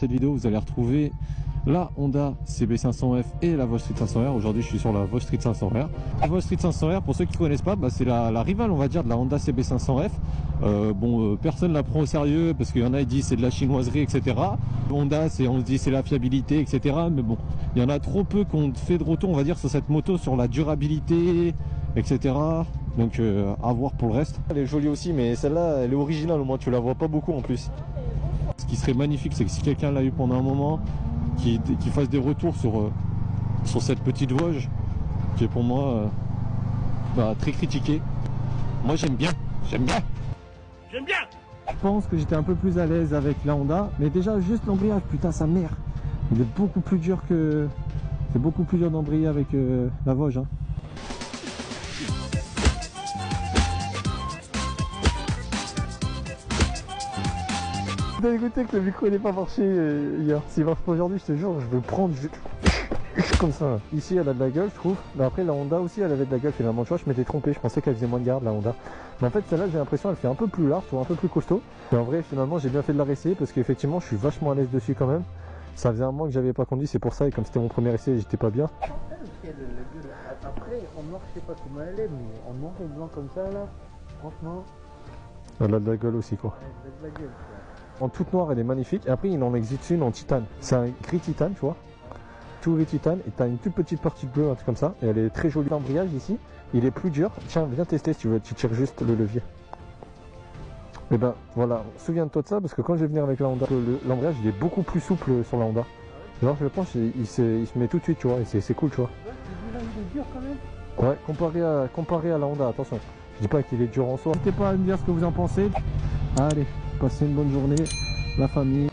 Cette vidéo, vous allez retrouver la Honda CB500F et la Volstreet 500R. Aujourd'hui, je suis sur la Volstreet 500R. La Volstreet 500R, pour ceux qui ne connaissent pas, c'est la rivale, on va dire, de la Honda CB500F. Personne ne la prend au sérieux parce qu'il y en a qui disent c'est de la chinoiserie, etc. Honda, on se dit c'est la fiabilité, etc. Mais bon, il y en a trop peu qu'on fait de retour, on va dire, sur cette moto, sur la durabilité, etc. Donc à voir pour le reste. Elle est jolie aussi, mais celle-là, elle est originale, au moins tu la vois pas beaucoup en plus. Ce qui serait magnifique, c'est que si quelqu'un l'a eu pendant un moment, qu'il fasse des retours sur cette petite Vosges, qui est pour moi très critiquée. Moi j'aime bien. Je pense que j'étais un peu plus à l'aise avec la Honda, mais déjà juste l'embrayage, putain sa mère, il est beaucoup plus dur que... C'est beaucoup plus dur d'embrayer avec la Vosges. Hein. T'as dégoûté que le micro n'ait pas marché hier. S'il marche pas aujourd'hui, je te jure, je vais le prendre comme ça. Ici, elle a de la gueule, je trouve. Mais après, la Honda aussi, elle avait de la gueule finalement. Tu vois, je m'étais trompé. Je pensais qu'elle faisait moins de garde, la Honda. Mais en fait, celle-là, j'ai l'impression qu'elle fait un peu plus large, un peu plus costaud. Et en vrai, finalement, j'ai bien fait de la réessayer parce qu'effectivement, je suis vachement à l'aise dessus quand même. Ça faisait un mois que j'avais pas conduit, c'est pour ça. Et comme c'était mon premier essai, j'étais pas bien. Après, en noir, je sais pas comment elle est, mais en noir et blanc comme ça, là, franchement. Elle a de la gueule aussi, quoi. Elle a de la gueule, quoi. En toute noire, elle est magnifique. Et après, il en existe une en titane. C'est un gris titane, tu vois. Tout gris titane. Et tu as une toute petite partie bleue, un truc comme ça. Et elle est très jolie. L'embrayage ici, il est plus dur. Tiens, viens tester si tu veux. Tu tires juste le levier. Et ben voilà, souviens-toi de ça parce que quand je vais venir avec la Honda, l'embrayage il est beaucoup plus souple sur la Honda. Genre, je pense il se met tout de suite, tu vois. Et c'est cool, tu vois. Celui-là, il est dur quand même. Ouais, comparé à la Honda, attention. Je dis pas qu'il est dur en soi. N'hésitez pas à me dire ce que vous en pensez. Allez, passez une bonne journée, la famille.